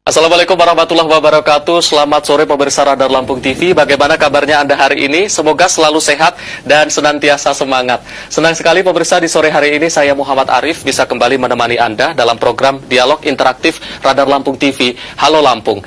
Assalamualaikum warahmatullahi wabarakatuh. Selamat sore pemirsa Radar Lampung TV. Bagaimana kabarnya Anda hari ini? Semoga selalu sehat dan senantiasa semangat. Senang sekali pemirsa, di sore hari ini saya Muhammad Arif bisa kembali menemani Anda dalam program Dialog Interaktif Radar Lampung TV. Halo Lampung.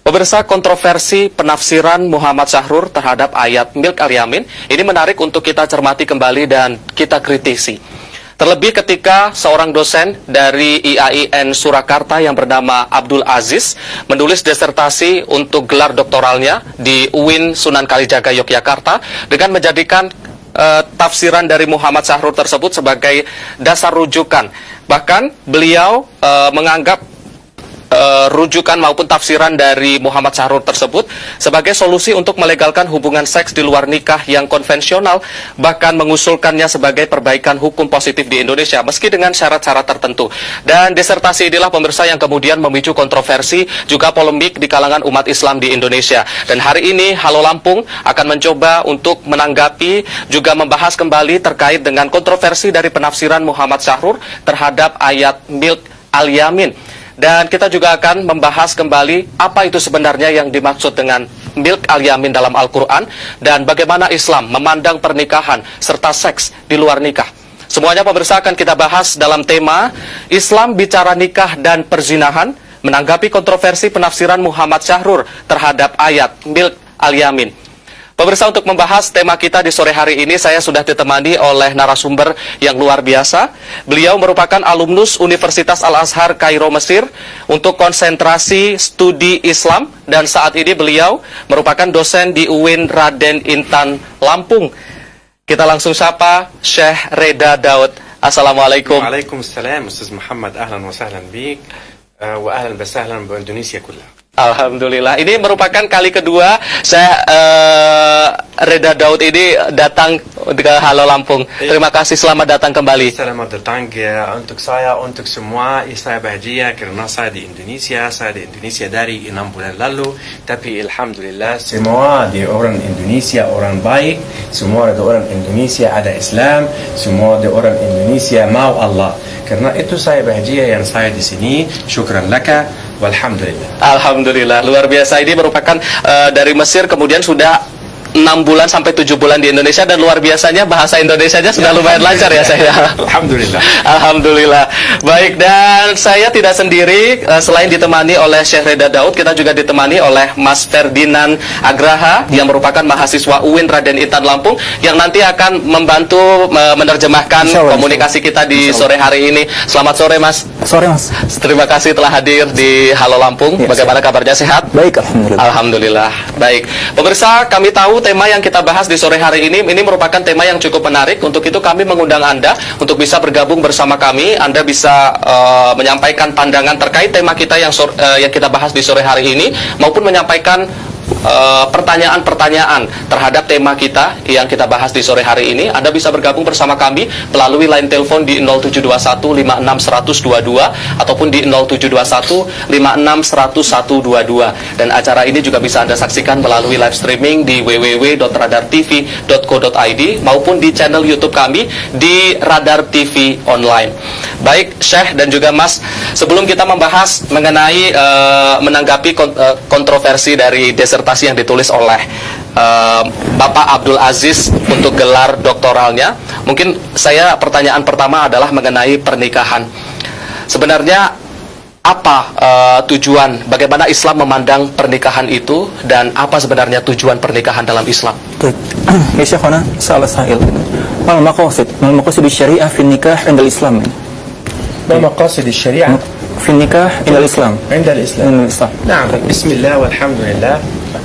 Pemirsa, kontroversi penafsiran Muhammad Syahrur terhadap ayat Milk Al-Yamin ini menarik untuk kita cermati kembali dan kita kritisi. Terlebih ketika seorang dosen dari IAIN Surakarta yang bernama Abdul Aziz menulis disertasi untuk gelar doktoralnya di UIN Sunan Kalijaga Yogyakarta dengan menjadikan tafsiran dari Muhammad Syahrur tersebut sebagai dasar rujukan. Bahkan beliau menganggap rujukan maupun tafsiran dari Muhammad Syahrur tersebut sebagai solusi untuk melegalkan hubungan seks di luar nikah yang konvensional, bahkan mengusulkannya sebagai perbaikan hukum positif di Indonesia meski dengan syarat-syarat tertentu. Dan disertasi inilah pemirsa yang kemudian memicu kontroversi juga polemik di kalangan umat Islam di Indonesia. Dan hari ini Halo Lampung akan mencoba untuk menanggapi juga membahas kembali terkait dengan kontroversi dari penafsiran Muhammad Syahrur terhadap ayat Milk Al-Yamin. Dan kita juga akan membahas kembali apa itu sebenarnya yang dimaksud dengan Milk Al-Yamin dalam Al-Quran dan bagaimana Islam memandang pernikahan serta seks di luar nikah. Semuanya pemirsa akan kita bahas dalam tema Islam bicara nikah dan perzinahan, menanggapi kontroversi penafsiran Muhammad Syahrur terhadap ayat Milk Al-Yamin. Pemirsa, untuk membahas tema kita di sore hari ini, saya sudah ditemani oleh narasumber yang luar biasa. Beliau merupakan alumnus Universitas Al-Azhar Kairo, Mesir, untuk konsentrasi studi Islam. Dan saat ini beliau merupakan dosen di UIN Raden Intan, Lampung. Kita langsung sapa Syekh Reda Daud. Assalamualaikum. Waalaikumsalam, Ustaz Muhammad. Ahlan wa sahlan bik, wa ahlan wa sahlan bi Indonesia kullaha. Alhamdulillah, ini merupakan kali kedua saya Reda Daud ini datang ke Halo Lampung. Terima kasih, selamat datang kembali. Selamat datang untuk saya, untuk semua. Saya bahagia karena saya di Indonesia. Saya di Indonesia dari 6 bulan lalu. Tapi Alhamdulillah semua di orang Indonesia orang baik. Semua di orang Indonesia ada Islam. Semua di orang Indonesia mau Allah. Karena itu saya bahagia yang saya di sini. Syukran laka. Walhamdulillah. Alhamdulillah, luar biasa. Ini merupakan dari Mesir, kemudian sudah 6 bulan sampai 7 bulan di Indonesia, dan luar biasanya bahasa Indonesianya sudah lumayan lancar ya saya. Alhamdulillah. Alhamdulillah. Baik, dan saya tidak sendiri, selain ditemani oleh Syekh Reda Daud, kita juga ditemani oleh Mas Ferdinand Agraha yang merupakan mahasiswa UIN Raden Intan Lampung yang nanti akan membantu menerjemahkan komunikasi kita di sore hari ini. Selamat sore Mas. Sore Mas. Terima kasih telah hadir di Halo Lampung. Ya, bagaimana kabarnya, sehat? Baik, Alhamdulillah. Alhamdulillah. Baik, pemirsa, kami tahu tema yang kita bahas di sore hari ini merupakan tema yang cukup menarik. Untuk itu kami mengundang Anda untuk bisa bergabung bersama kami. Anda bisa menyampaikan pandangan terkait tema kita yang kita bahas di sore hari ini, maupun menyampaikan pertanyaan-pertanyaan terhadap tema kita yang kita bahas di sore hari ini. Anda bisa bergabung bersama kami melalui line telepon di 0721 56 100 22 ataupun di 0721 56 100 122. Dan acara ini juga bisa Anda saksikan melalui live streaming di www.radartv.co.id maupun di channel YouTube kami di Radar TV Online. Baik, Syekh dan juga Mas, sebelum kita membahas mengenai menanggapi kontroversi dari disertasi yang ditulis oleh Bapak Abdul Aziz untuk gelar doktoralnya, mungkin pertanyaan pertama adalah mengenai pernikahan. Sebenarnya apa tujuan, bagaimana Islam memandang pernikahan itu, dan apa sebenarnya tujuan pernikahan dalam Islam? Baik. Ya Syekhana, salah sahil. Mal maqasid syariah fi nikah indal Islam. ما مقاصد الشريعة في النكاح إلى الإسلام عند الإسلام؟ عند الإسلام. نعم، بسم الله والحمد لله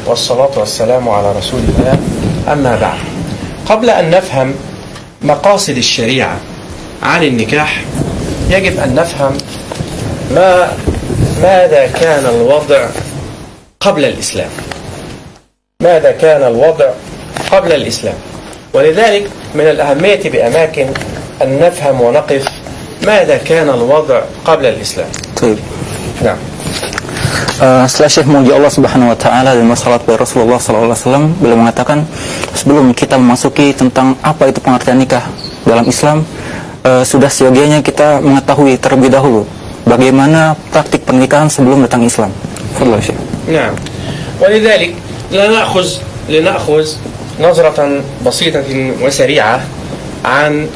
والصلاة والسلام على رسول الله. أما بعد، قبل أن نفهم مقاصد الشريعة عن النكاح يجب أن نفهم ماذا كان الوضع قبل الإسلام. ماذا كان الوضع قبل الإسلام؟ ولذلك من الأهمية بأماكن أن نفهم ونقف ماذا كان الوضع قبل الإسلام. طيب. نعم. Setelah Syekh memuji Allah Subhanahu Wa Taala dan wassalat pada Rasulullah Sallallahu Alaihi Wasallam, beliau mengatakan sebelum kita memasuki tentang apa itu pengertian nikah dalam Islam, sudah seyogianya kita mengetahui terlebih dahulu bagaimana praktik pernikahan sebelum datang Islam. تفضل يا شيخ. نعم. ولذلك لنأخذ نظرة بسيطة وسريعة عن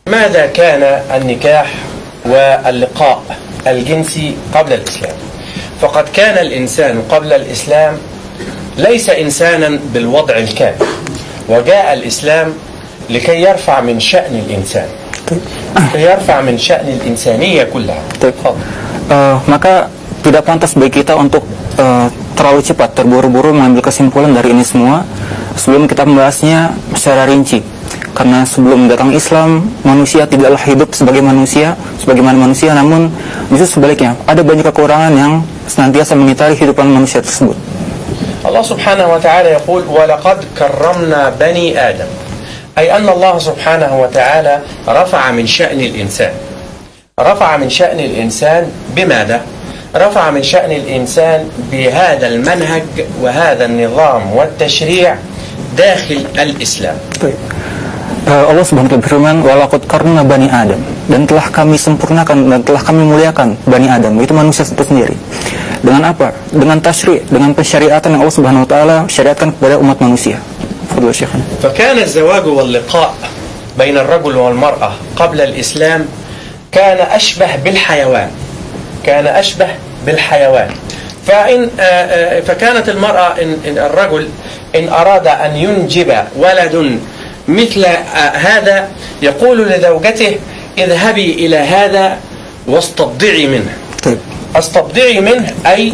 ماذا كان النكاح واللقاء الجنسي قبل الإسلام. فقد كان الإنسان قبل الإسلام ليس إنسانا بالوضع الكامل، وجاء الإسلام لكي يرفع من شأن الإنسان، لكي يرفع من شأن الإنسانية كلها. Maka tidak pantas bagi kita untuk terlalu cepat, terburu-buru mengambil kesimpulan dari ini semua sebelum kita membahasnya secara rinci. Karena sebelum datang Islam, manusia tidaklah hidup sebagai manusia, sebagaimana manusia, namun justru sebaliknya, ada banyak kekurangan yang senantiasa mengitari kehidupan manusia tersebut. Allah subhanahu wa ta'ala yaqul وَلَقَدْ كَرَّمْنَا بَنِي آدَمَ أي أن الله سبحانه وتعالى رفع من شأن الإنسان. رفع من شأن الإنسان بماذا؟ رفع من شأن الإنسان بهذا المنهج وهذا النظام والتشريع داخل الإسلام. Allah Subhanahu wa taala berfirman, "Walaqad karramna bani Adam," dan telah kami sempurnakan dan telah kami muliakan Bani Adam, itu manusia itu sendiri. Dengan apa? Dengan tasyri', dengan pensyariatan yang Allah Subhanahu wa taala syariatkan kepada umat manusia. Fadhil Syekh. فكان الزواج واللقاء بين الرجل والمرأة قبل الإسلام كان أشبه بالحيوان. كان أشبه بالحيوان. فكانت المرأة إن الرجل إن أراد أن ينجب ولد مثل هذا يقول لزوجته اذهبي إلى هذا واستبضعي منه. استبضعي منه أي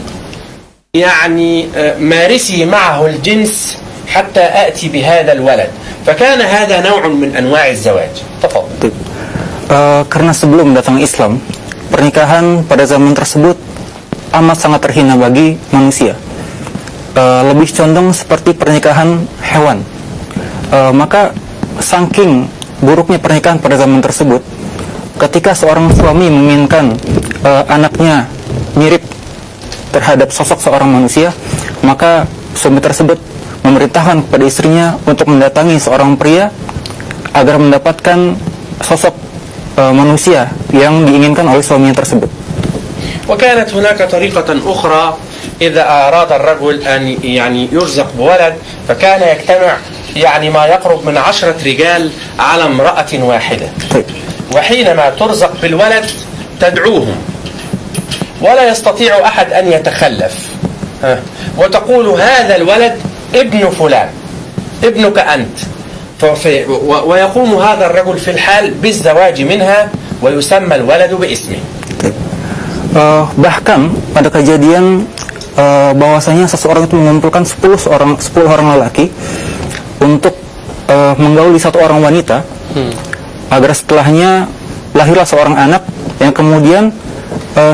يعني مارسي معه الجنس حتى أأتي بهذا الولد. فكان هذا نوع من أنواع الزواج. تفضل. Karena sebelum datang Islam, pernikahan pada zaman tersebut amat sangat terhina bagi manusia. Lebih condong seperti pernikahan hewan. Maka saking buruknya pernikahan pada zaman tersebut, ketika seorang suami menginginkan anaknya mirip terhadap sosok seorang manusia, maka suami tersebut memerintahkan kepada istrinya untuk mendatangi seorang pria agar mendapatkan sosok manusia yang diinginkan oleh suaminya tersebut. وكانت هناك طريقة أخرى إذا أراد الرجل أن يعني يرزق بولد فكان يجتمع يعني ما يقرب من 10 رجال على امرأة واحدة. وحينما ترزق بالولد تدعوهم ولا يستطيع أحد أن يتخلف، وتقول هذا الولد ابن فلان ابنك أنت، ويقوم هذا الرجل في الحال بالزواج منها ويسمى الولد باسمه. Bahkan pada kejadian bahwasanya seseorang itu mengumpulkan 10 orang lelaki untuk menggauli satu orang wanita agar setelahnya lahirlah seorang anak yang kemudian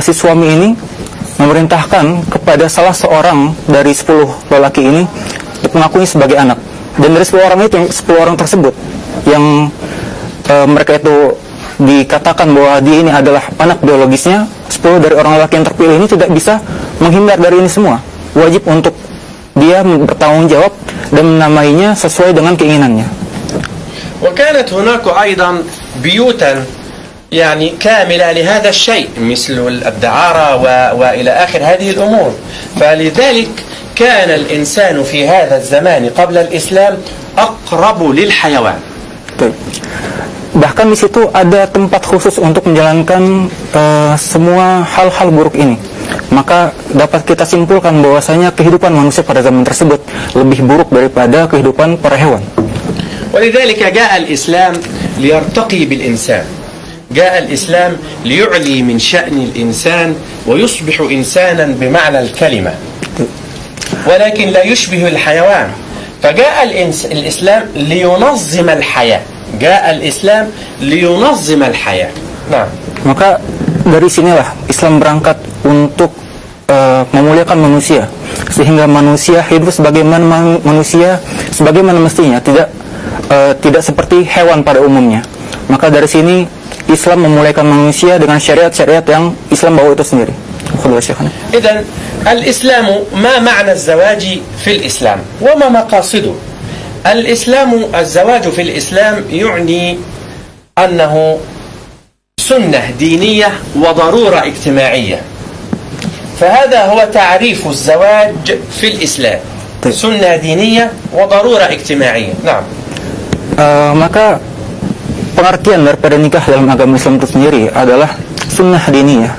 si suami ini memerintahkan kepada salah seorang dari 10 lelaki ini mengakui sebagai anak. Dan dari 10 orang itu, 10 orang tersebut yang mereka itu dikatakan bahwa dia ini adalah anak biologisnya, 10 dari orang lelaki yang terpilih ini tidak bisa menghindar dari ini semua. Wajib untuk dia bertanggung jawab dan menamainya sesuai dengan keinginannya. وكانت هناك أيضا بيوتا يعني كاملة لهذا الشيء مثل الدعارة وإلى آخر هذه الأمور. فلذلك كان الإنسان في هذا الزمان قبل الإسلام أقرب للحيوان. Bahkan di situ ada tempat khusus untuk menjalankan semua hal-hal buruk ini. Maka dapat kita simpulkan bahwasanya kehidupan manusia pada zaman tersebut lebih buruk daripada kehidupan para hewan. ولذلك جاء الإسلام ليرتقي بالإنسان. جاء الإسلام ليعلي من شأن الإنسان ويصبح إنسانا بمعنى الكلمة، ولكن لا يشبه الحيوان. فجاء الإسلام لينظم الحياة. جاء الإسلام لينظم الحياة. نعم. Maka dari sinilah Islam berangkat untuk memuliakan manusia, sehingga manusia hidup sebagaimana manusia, sebagaimana mestinya, tidak seperti hewan pada umumnya. Maka dari sini Islam memuliakan manusia dengan syariat-syariat yang Islam bawa itu sendiri. إذن الإسلام ما معنى الزواج في الإسلام وما مقاصده؟ الزواج في الإسلام يعني أنه سنة دينية وضرورة اجتماعية. فهذا هو تعريف الزواج في الإسلام سنة دينية وضرورة اجتماعية. نعم. Maka pengertian daripada nikah dalam agama Islam itu sendiri adalah sunnah diniyah.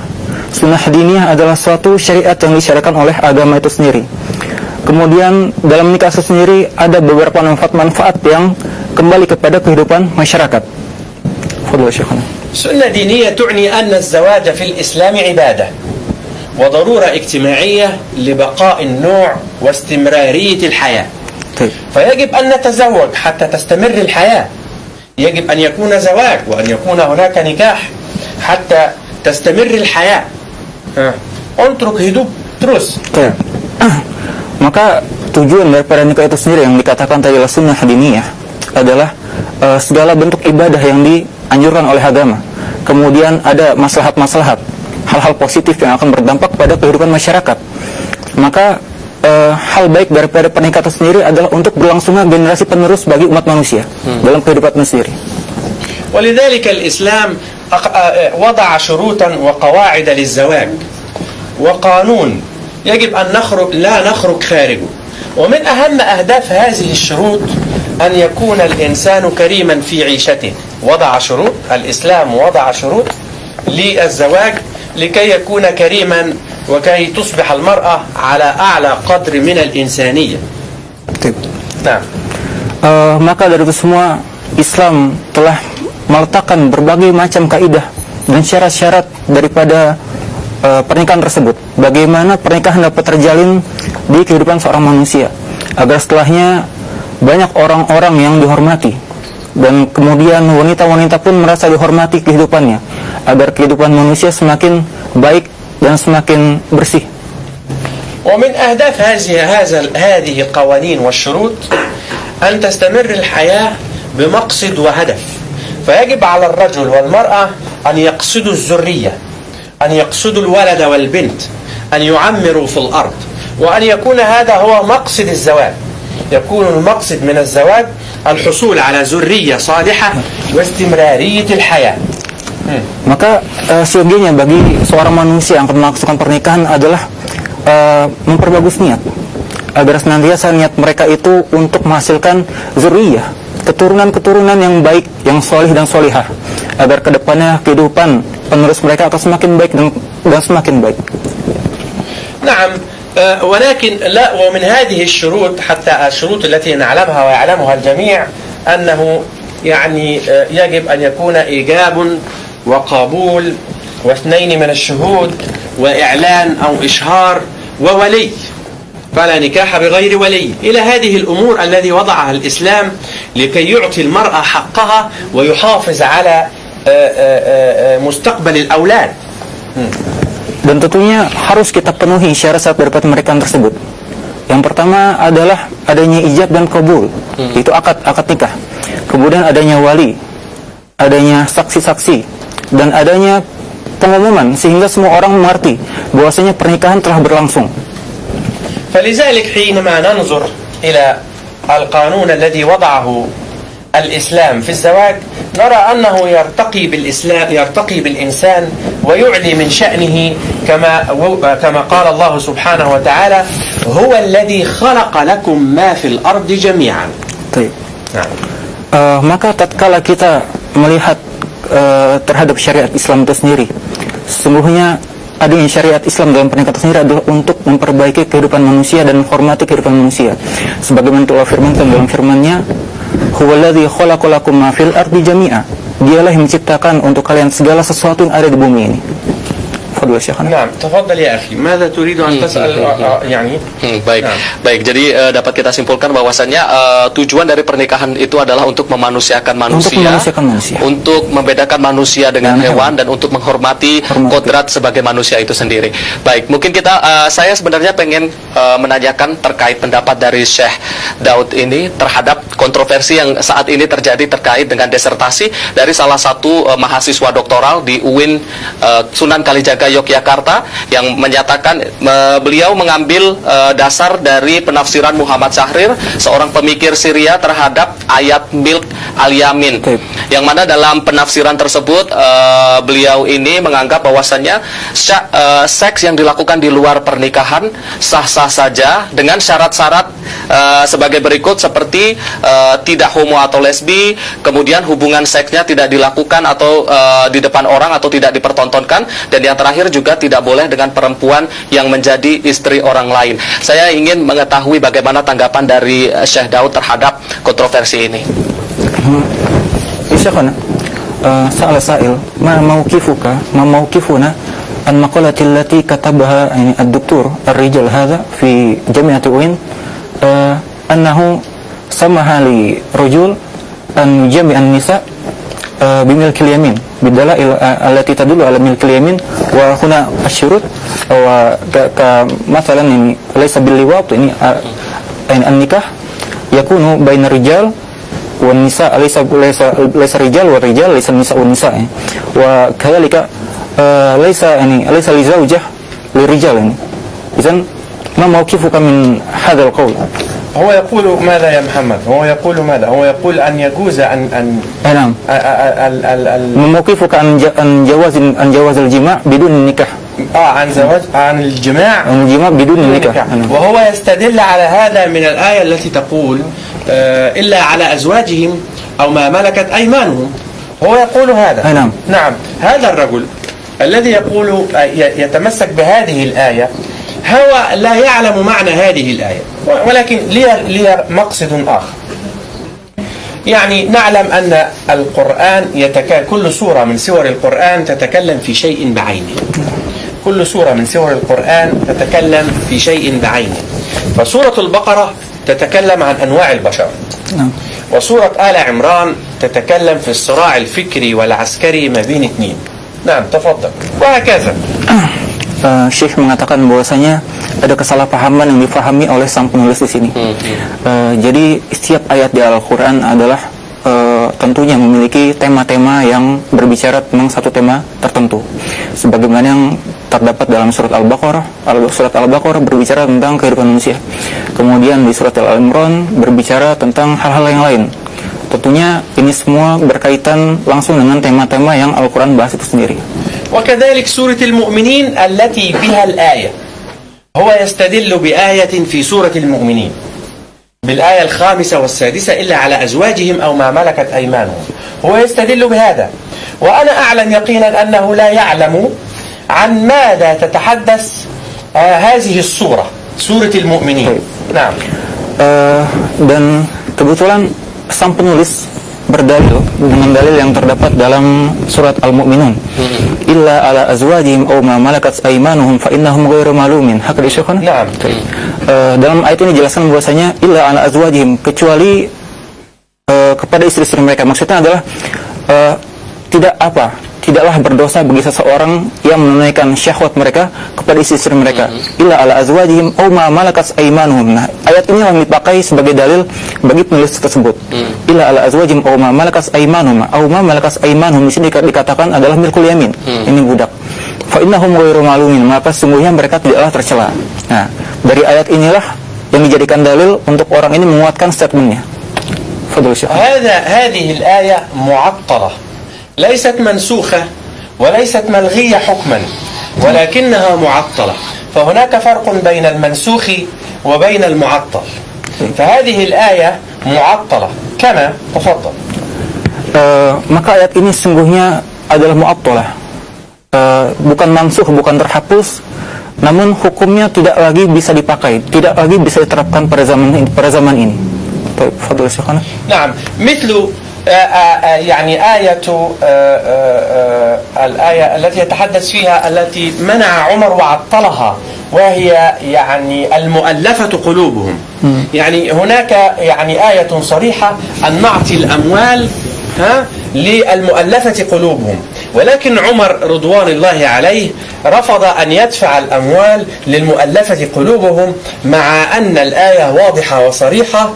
Sunnah diniyah adalah suatu syariat yang disyariatkan oleh agama itu sendiri. Kemudian dalam nikah itu sendiri ada beberapa manfaat-manfaat yang kembali kepada kehidupan masyarakat. Fadhil Syekhana. سنة دينية تعني أن الزواج في الإسلام عبادة وضرورة اجتماعية لبقاء النوع واستمرارية الحياة. فيجب أن نتزوج حتى تستمر الحياة. يجب أن يكون زواج وأن يكون هناك نكاح حتى تستمر الحياة. اترك hidup terus. Maka tujuan daripada nikah itu sendiri yang dikatakan tadi adalah sunnah diniyah adalah segala bentuk ibadah yang dianjurkan oleh agama. Kemudian ada maslahat-maslahat, hal-hal positif yang akan berdampak pada kehidupan masyarakat. Maka hal baik daripada pernikahan itu sendiri adalah untuk berlangsungnya generasi penerus bagi umat manusia dalam kehidupan itu sendiri. ولذلك الإسلام وضع شروطا وقواعد للزواج وقانون يجب أن لا نخرج خارجه. ومن أهم أهداف هذه الشروط أن يكون الإنسان كريما في عيشته. وضع شروط، الإسلام وضع شروط للزواج لكي يكون كريما وكي تصبح المرأة على أعلى قدر من الإنسانية. نعم. Maka dari itu semua Islam telah meletakkan berbagai macam kaidah dan syarat-syarat daripada pernikahan tersebut. Bagaimana pernikahan dapat terjalin di kehidupan seorang manusia agar setelahnya banyak orang-orang yang dihormati dan kemudian wanita-wanita pun merasa dihormati kehidupannya agar kehidupan manusia semakin baik dan semakin bersih. ومن أهداف هذه القوانين والشروط أن تستمر الحياة بمقصد وهدف. فيجب على الرجل والمرأة أن يقصدوا الذرية، أن يقصدوا الولد والبنت، أن يعمروا في الأرض، وأن يكون هذا هو مقصد الزواج. يكون المقصد من الزواج الحصول على ذرية صالحة واستمرارية الحياة. Maka siogianya bagi seorang manusia yang akan melaksanakan pernikahan adalah memperbagus niat agar senantiasa niat mereka itu untuk menghasilkan zuriyah, keturunan-keturunan yang baik, yang solih dan solihah, agar kedepannya kehidupan penerus mereka akan semakin baik dan semakin baik. نعم. ولكن لا، ومن هذه الشروط حتى الشروط التي نعلمها ويعلمها الجميع أنه يعني يجب أن يكون إيجاب وقبول واثنين من الشهود وإعلان أو إشهار وولي، فلا نكاح بغير ولي. إلى هذه الأمور الذي وضعها الإسلام لكي يعطي المرأة حقها ويحافظ على مستقبل الأولاد. Dan tentunya harus kita penuhi syarat-syarat daripada pernikahan tersebut. Yang pertama adalah adanya ijab dan qabul, itu akad nikah. Kemudian adanya wali, adanya saksi-saksi, dan adanya pengumuman sehingga semua orang mengerti bahwasanya pernikahan telah berlangsung. فلذلك حينما ننظر إلى القانون الذي وضعه الإسلام في الزواج نرى أنه يرتقي بالإنسان ويعلي من شأنه كما قال الله سبحانه وتعالى هو الذي خلق لكم ما في الأرض جميعا. Maka tatkala kita melihat terhadap syariat Islam itu sendiri, sesungguhnya adanya syariat Islam dalam pernikahan itu sendiri adalah untuk memperbaiki kehidupan manusia dan menghormati kehidupan manusia. Sebagaimana Allah firmankan dalam firman-Nya, huwallazi khalaqalakum ma fil ardi jami'a. Dialah yang menciptakan untuk kalian segala sesuatu yang ada di bumi ini. Fadhil Syekhana. Naam, tafadhal ya akhi. Mada turidu an tas'al yani? Baik. Baik, jadi dapat kita simpulkan bahwasannya tujuan dari pernikahan itu adalah untuk memanusiakan manusia, untuk membedakan manusia dengan hewan dan untuk menghormati kodrat sebagai manusia itu sendiri. Baik, mungkin saya sebenarnya pengen menanyakan terkait pendapat dari Syekh Daud ini terhadap kontroversi yang saat ini terjadi terkait dengan disertasi dari salah satu mahasiswa doktoral di UIN Sunan Kalijaga Yogyakarta yang menyatakan beliau mengambil dasar dari penafsiran Muhammad Syahrir, seorang pemikir Syria, terhadap ayat Milk al-Yamin. Yang mana dalam penafsiran tersebut beliau ini menganggap bahwasannya seks yang dilakukan di luar pernikahan sah-sah saja dengan syarat-syarat sebagai berikut, seperti tidak homo atau lesbi, kemudian hubungan seksnya tidak dilakukan atau di depan orang atau tidak dipertontonkan, dan yang terakhir juga tidak boleh dengan perempuan yang menjadi istri orang lain. Saya ingin mengetahui bagaimana tanggapan dari Syekh Daud terhadap kontroversi ini. Syekhana, sa'ala sa'il, ma mawqifuna an maqalati allati katabaha ad-doktor ar-rijal hadha fi jami'ati UIN annahu samaha li rajul an jami'an nisa بملك اليمين بالدلائل التي تدل على ملك اليمين وهنا الشروط كمثلا يعني ليس باللواط يعني النكاح يكون بين الرجال والنساء ليس الرجال والرجال ليس النساء والنساء وكذلك ليس لزوجة للرجال يعني. إذن ما موقفك من هذا القول؟ هو يقول ماذا يا محمد؟ هو يقول ماذا؟ هو يقول أن يجوز أن نعم. موقفك عن جواز الجماع بدون النكاح؟ عن الجماع بدون النكاح. وهو يستدل على هذا من الآية التي تقول إلا على أزواجهم أو ما ملكت أيمانهم. هو يقول هذا. نعم. هذا الرجل الذي يقول يتمسك بهذه الآية هو لا يعلم معنى هذه الآية، ولكن لي مقصد آخر. يعني نعلم أن القرآن كل سورة من سور القرآن تتكلم في شيء بعينه. كل سورة من سور القرآن تتكلم في شيء بعينه. فسورة البقرة تتكلم عن أنواع البشر، وسورة آل عمران تتكلم في الصراع الفكري والعسكري ما بين اثنين. نعم تفضل. وهكذا. Syekh mengatakan bahwasanya ada kesalahpahaman yang difahami oleh sang penulis di sini. Jadi setiap ayat di Al-Quran adalah tentunya memiliki tema-tema yang berbicara tentang satu tema tertentu. Sebagaimana yang terdapat dalam surat Al-Baqarah. Surat Al-Baqarah berbicara tentang kehidupan manusia. Kemudian di surat Al-Imran berbicara tentang hal-hal yang lain. Tentunya ini semua berkaitan langsung dengan tema-tema yang Al-Quran bahas itu sendiri. وكذلك سورة المؤمنين التي بها الآية، هو يستدل بآية في سورة المؤمنين بالآية 5 و6 إلا على أزواجهم أو ما ملكت أيمانهم. هو يستدل بهذا، وأنا أعلم يقينا أنه لا يعلم عن ماذا تتحدث هذه السورة، سورة المؤمنين. نعم. Dan kebetulan sang penulis berdalil dengan dalil yang terdapat dalam surat Al-Mu'minun, illa ala azwajihim aw ma malakat aymanuhum fa innahum ghairu malumin. Hak di Syekhana? Naam. Dalam ayat ini dijelaskan bahwasanya illa ala azwajihim, kecuali kepada istri-istri mereka. Maksudnya adalah tidaklah berdosa bagi seseorang yang menunaikan syahwat mereka kepada istri-istri mereka. Illa ala azwajihim aw ma malakat aymanuhum. Nah, ayat ini yang dipakai sebagai dalil bagi penulis tersebut. Illa ala azwajihim aw ma malakat aymanuhum. Aw ma malakat aymanuhum di sini dikatakan adalah milkul yamin. Ini budak. Fa innahum ghairu malumin, maka sesungguhnya mereka tidaklah tercela. Nah, dari ayat inilah yang dijadikan dalil untuk orang ini menguatkan statementnya. Fadhil Syekh. هذه الآية معطلة، ليست منسوخة وليست ملغية حكما، ولكنها معطلة. فهناك فرق بين المنسوخ وبين المعطل. فهذه الآية معطلة كما تفضل. Maka ayat ini sungguhnya adalah mu'attalah, bukan mansuh, bukan terhapus, namun hukumnya tidak lagi bisa dipakai, tidak lagi bisa diterapkan pada zaman ini. Fadhil Syekhana. نعم. مثل يعني آية الآية التي يتحدث فيها التي منع عمر وعطلها، وهي يعني المؤلفة قلوبهم. يعني هناك يعني آية صريحة أن نعطي الأموال للمؤلفة قلوبهم، ولكن عمر رضوان الله عليه رفض أن يدفع الأموال للمؤلفة قلوبهم، مع أن الآية واضحة وصريحة،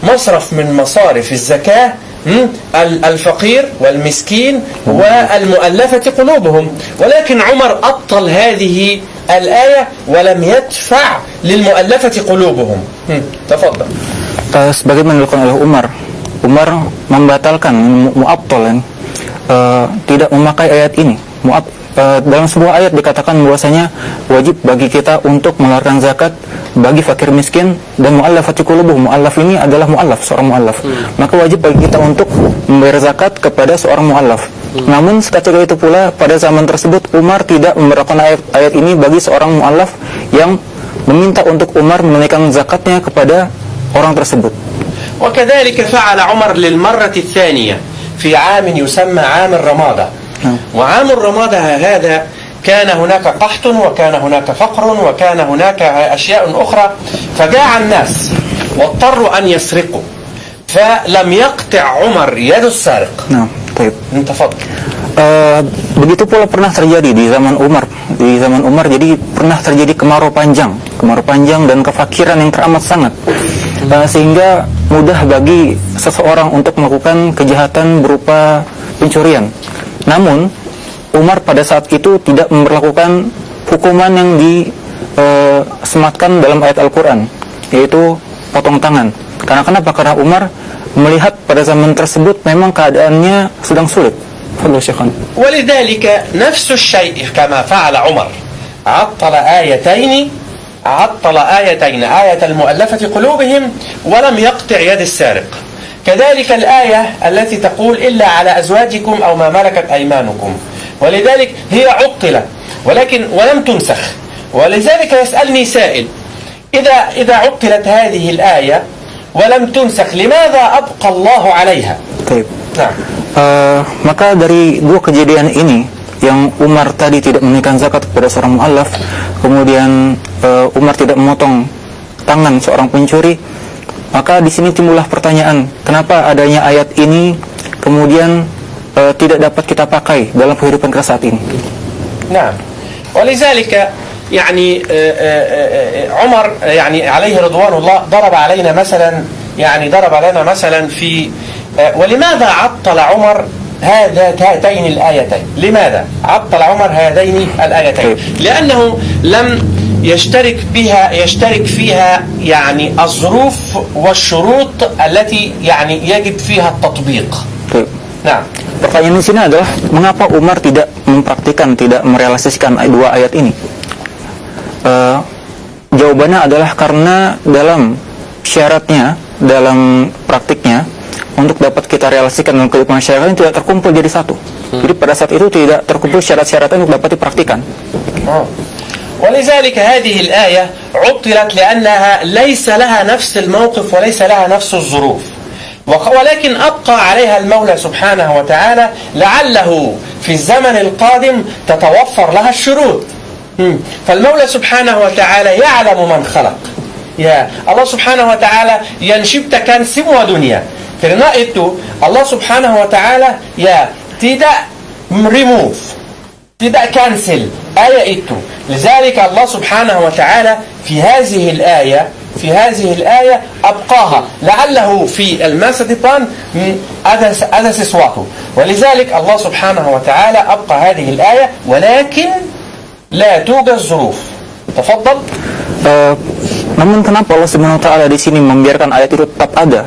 مصرف من مصارف الزكاة الفقير والمسكين والمؤلفة قلوبهم. ولكن عمر أبطل هذه الآية ولم يدفع للمؤلفة قلوبهم. تفضل. Sebagaimana dilakukan oleh Umar membatalkan mu'abtal, tidak memakai ayat ini. Dalam sebuah ayat dikatakan bahwasanya wajib bagi kita untuk mengeluarkan zakat bagi fakir miskin dan mu'allafati qulubuhum. Mu'allaf ini adalah mu'allaf, seorang mu'allaf. Maka wajib bagi kita untuk membayar zakat kepada seorang mu'allaf. Namun seketika itu pula pada zaman tersebut Umar tidak memberlakukan ayat ini bagi seorang mu'allaf yang meminta untuk Umar menunaikan zakatnya kepada orang tersebut. وكذلك فعل عمر للمرة الثانية في عام يسمى عام الرمادة. وعام الرمادة هذا كان هناك قحط وكان هناك فقر وكان هناك أشياء أخرى، فجاع الناس واضطروا أن يسرقوا، فلم يقطع عمر يد السارق. طيب. تفضل. Begitu pula pernah terjadi di zaman Umar. Di zaman Umar jadi pernah terjadi kemarau panjang dan kefakiran yang teramat sangat, sehingga mudah bagi seseorang untuk melakukan kejahatan berupa pencurian. Namun Umar pada saat itu tidak memberlakukan hukuman yang disematkan dalam ayat Al-Quran, yaitu potong tangan. Karena kenapa? Karena Umar melihat pada zaman tersebut memang keadaannya sedang sulit. ولذلك نفس الشيء كما فعل عمر، عطل آيتين، آية المؤلفة قلوبهم ولم يقطع يد السارق. كذلك الآية التي تقول إلا على أزواجكم أو ما ملكت أيمانكم، ولذلك هي عطلت ولم تنسخ. ولذلك يسألني سائل، إذا عطلت هذه الآية ولم تنسخ لماذا أبقى الله عليها؟ طيب. نعم. Maka dari dua kejadian ini, yang Umar tadi tidak menunaikan zakat kepada seorang mu'allaf, kemudian Umar tidak memotong tangan seorang pencuri, maka di sini timbullah pertanyaan, kenapa adanya ayat ini kemudian tidak dapat kita pakai dalam kehidupan kita saat ini? Nah, ولذلك يعني عمر يعني عليه رضوان الله ضرب لنا مثلا في ولماذا عطل عمر هاتين الآيتين؟ لماذا عطل عمر هذين الآيتين؟ لأنه لم يشترك فيها يعني الظروف والشروط التي يعني يجب فيها التطبيق. Nah, pertanyaan di sini adalah mengapa Umar tidak mempraktikkan, tidak merealisasikan dua ayat ini? Jawabannya adalah karena dalam syaratnya, dalam praktiknya, untuk dapat kita realisasikan dalam kehidupan masyarakat ini tidak terkumpul jadi satu. Jadi pada saat itu tidak terkumpul syarat-syaratnya untuk dapat dipraktikkan. ولذلك هذه الآية عطلت لأنها ليس لها نفس الموقف وليس لها نفس الظروف، ولكن أبقى عليها المولى سبحانه وتعالى لعله في الزمن القادم تتوفر لها الشروط. فالمولى سبحانه وتعالى يعلم من خلق. يا الله سبحانه وتعالى ينشبت كان سموا دنيا. Karena itu Allah Subhanahu wa taala tidak remove, tidak cancel ayat itu. لذلك الله سبحانه وتعالى في هذه الآية أبقاها لعله في الماستر بلان أدرس سواته. ولذلك الله سبحانه وتعالى أبقى هذه الآية ولكن لا توجد ظروف. تفضل. Namun kenapa Allah Subhanahu wa taala di sini membiarkan ayat itu tetap ada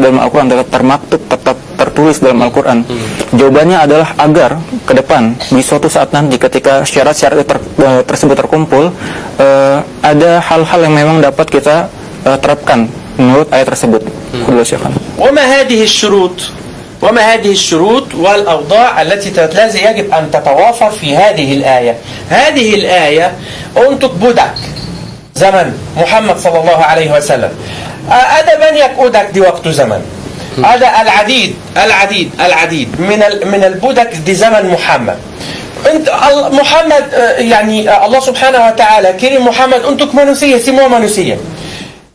dalam Al-Qur'an, tetap termaktub, tetap tertulis dalam Al-Qur'an? Jawabannya adalah agar ke depan di suatu saat nanti ketika syarat-syarat tersebut terkumpul, ada hal-hal yang memang dapat kita terapkan menurut ayat tersebut. وما هذه الشروط والأوضاع التي يجب أن تتوافر في هذه الآية؟ هذه الآية أنتك بدك زمن محمد صلى الله عليه وسلم هذا بنيك أودك دي وقت زمن هذا العديد من البدك دي زمن محمد. انت محمد يعني الله سبحانه وتعالى كريم محمد انتك منوسية سموه منوسية.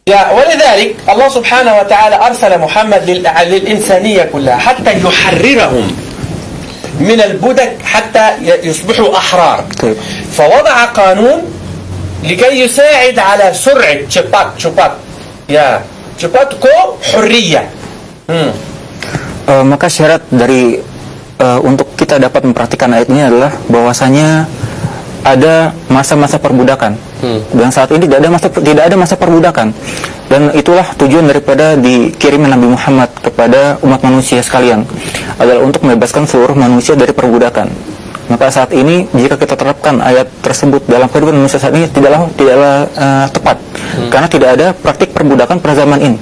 ولذلك الله سبحانه وتعالى أرسل محمد للإنسانية كلها حتى يحررهم من البدك حتى يصبحوا أحرار. فوضع قانون لكي يساعد على سرعة شبات كو حرية. Maka syarat dari untuk kita dapat memperhatikan ayat ini adalah bahwasanya ada masa-masa perbudakan. Dan saat ini tidak ada masa perbudakan. Dan itulah tujuan daripada dikirimnya Nabi Muhammad kepada umat manusia sekalian, adalah untuk membebaskan seluruh manusia dari perbudakan. Maka saat ini jika kita terapkan ayat tersebut dalam kehidupan manusia saat ini tidaklah tepat, karena tidak ada praktik perbudakan pada zaman ini.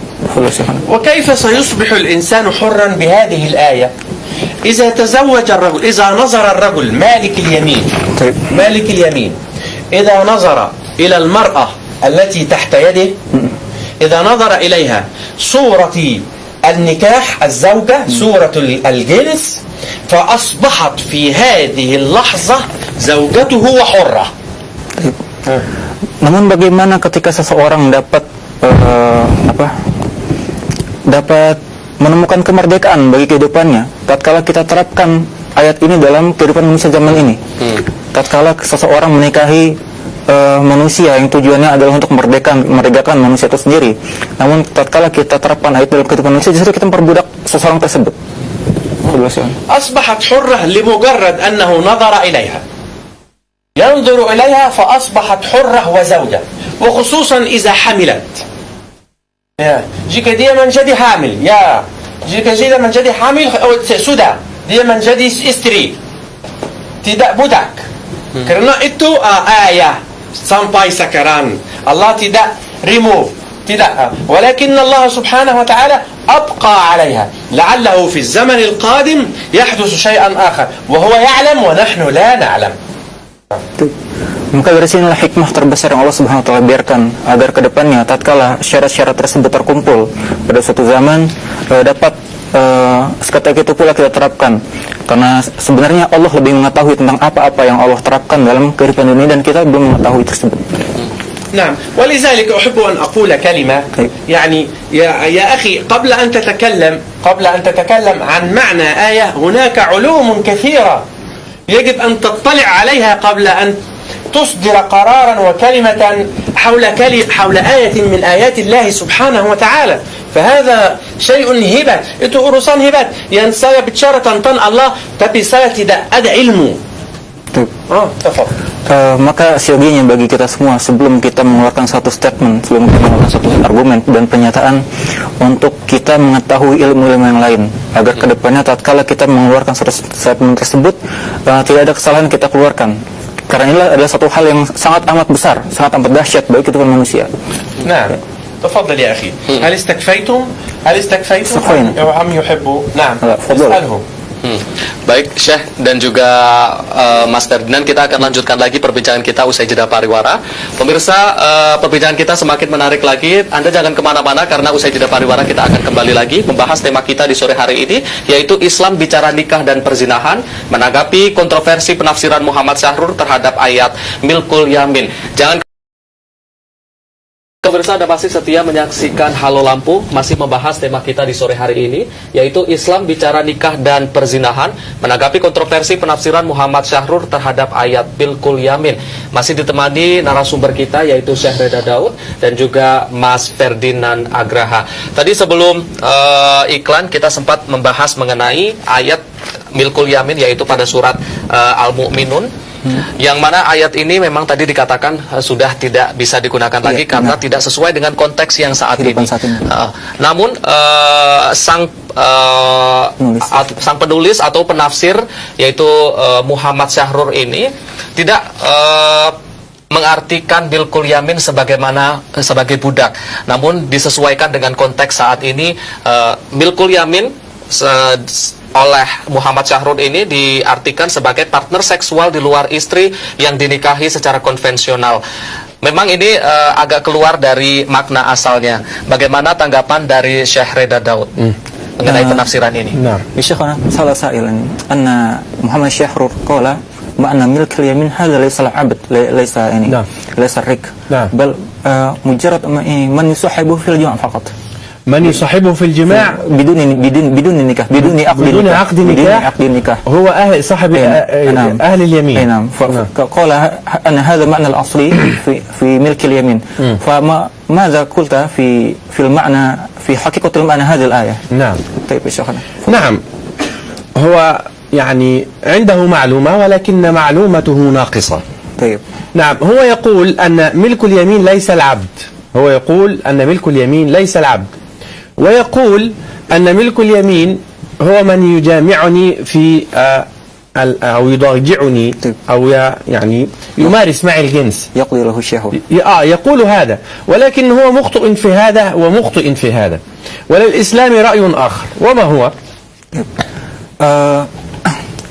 وكيف سيصبح الإنسان حرا بهذه الآية إذا تزوج الرجل، إذا نظر الرجل مالك اليمين إذا نظر إلى المرأة التي تحت يده، إذا نظر إليها صورة النكاح الزوجة، صورة الجنس، فأصبحت في هذه اللحظة زوجته وحرة. Namun bagaimana ketika seseorang dapat dapat menemukan kemerdekaan bagi kehidupannya tatkala kita terapkan ayat ini dalam kehidupan manusia zaman ini? Tatkala seseorang menikahi manusia yang tujuannya adalah untuk memerdekakan manusia itu sendiri, namun tatkala kita terapkan ayat dalam kehidupan manusia justru kita memperbudak seseorang tersebut. أصبحت حرة لمجرد أنه نظر إليها، ينظر إليها فأصبحت حرة وزوجة، وخصوصا إذا حملت. jika dia menjadi hamil, jika dia menjadi hamil sudah dia menjadi istri, tidak budak. Karena itu ayat sampai sekarang Allah tidak remove, tidak. ولكن الله سبحانه وتعالى أبقى عليها لعله في الزمن القادم يحدث شيئا آخر وهو يعلم ونحن لا نعلم. Maka dari sinilah hikmah terbesar yang Allah Subhanahu wa taala biarkan agar kedepannya tatkala syarat-syarat tersebut terkumpul pada suatu zaman dapat seketika itu pula kita terapkan, karena sebenarnya Allah lebih mengetahui tentang apa-apa yang Allah terapkan dalam kehidupan ini dan kita belum mengetahui tersebut. نعم، ولذلك أحب أن أقول كلمة، يعني يا أخي قبل أن تتكلم عن معنى آية هناك علوم كثيرة يجب أن تطلع عليها قبل أن تصدر قرارا وكلمة حول آية من آيات الله سبحانه وتعالى. فهذا شيء hebat, itu urusan hebat yang saya bicara tentang Allah tapi saya tidak ada ilmu. Maka siogianya bagi kita semua sebelum kita mengeluarkan satu statement, sebelum kita mengeluarkan satu argumen dan pernyataan, untuk kita mengetahui ilmu-ilmu yang lain agar kedepannya tatkala kita mengeluarkan satu statement tersebut tidak ada kesalahan kita keluarkan, karena ini adalah satu hal yang sangat amat besar, sangat amat dahsyat bagi kehidupan manusia. Nah, تفضل يا أخي. هل استكفيتم أم يحبوا؟ نعم، اسألهم. Baik, Syekh dan juga Mas Ferdinand, kita akan lanjutkan lagi perbincangan kita usai jeda pariwara. Pemirsa, perbincangan kita semakin menarik lagi. Anda jangan kemana-mana karena usai jeda pariwara kita akan kembali lagi membahas tema kita di sore hari ini, yaitu Islam bicara nikah dan perzinahan, menanggapi kontroversi penafsiran Muhammad Syahrur terhadap ayat Milkul Yamin. Jangan pemirsa, Anda masih setia menyaksikan Halo Lampung, masih membahas tema kita di sore hari ini, yaitu Islam bicara nikah dan perzinahan, menanggapi kontroversi penafsiran Muhammad Syahrur terhadap ayat Milkul Yamin. Masih ditemani narasumber kita yaitu Syekh Reda Daud dan juga Mas Ferdinand Agraha. Tadi sebelum iklan kita sempat membahas mengenai ayat Milkul Yamin, yaitu pada surat Al-Mu'minun. Yang mana ayat ini memang tadi dikatakan sudah tidak bisa digunakan lagi karena tidak sesuai dengan konteks yang saat ini. Namun sang penulis atau penafsir yaitu Muhammad Syahrur ini tidak mengartikan Milkul Yamin sebagai budak, namun disesuaikan dengan konteks saat ini. Milkul Yamin oleh Muhammad Syahrur ini diartikan sebagai partner seksual di luar istri yang dinikahi secara konvensional. Memang ini agak keluar dari makna asalnya. Bagaimana tanggapan dari Syekh Reda Daud mengenai penafsiran ini? Syekhana salah sa'ilan anna Muhammad Syahrur qala ma'na milkul yamin hadha laysa al-'abd laysa ini laysa rik bal mujarrad man yusahibu fil jama' faqat. من يصاحبه في الجماع بدون نكاح بدون عقد نكاح هو صاحب أهل اليمين. نعم. فقال أن هذا معنى الأصلي في ملك اليمين. فما ماذا قلت في المعنى في حقيقة المعنى هذه الآية؟ نعم طيب يا شيخنا. نعم، هو يعني عنده معلومة ولكن معلومته ناقصة. طيب. نعم، هو يقول أن ملك اليمين ليس العبد، هو يقول أن ملك اليمين ليس العبد، ويقول أن ملك اليمين هو من يجامعني في أو يضاجعني أو يعني يمارس معي الجنس، يقضي له الشهوة. يقول هذا، ولكن هو مخطئ في هذا ومخطئ في هذا، وللإسلام رأي آخر. وما هو؟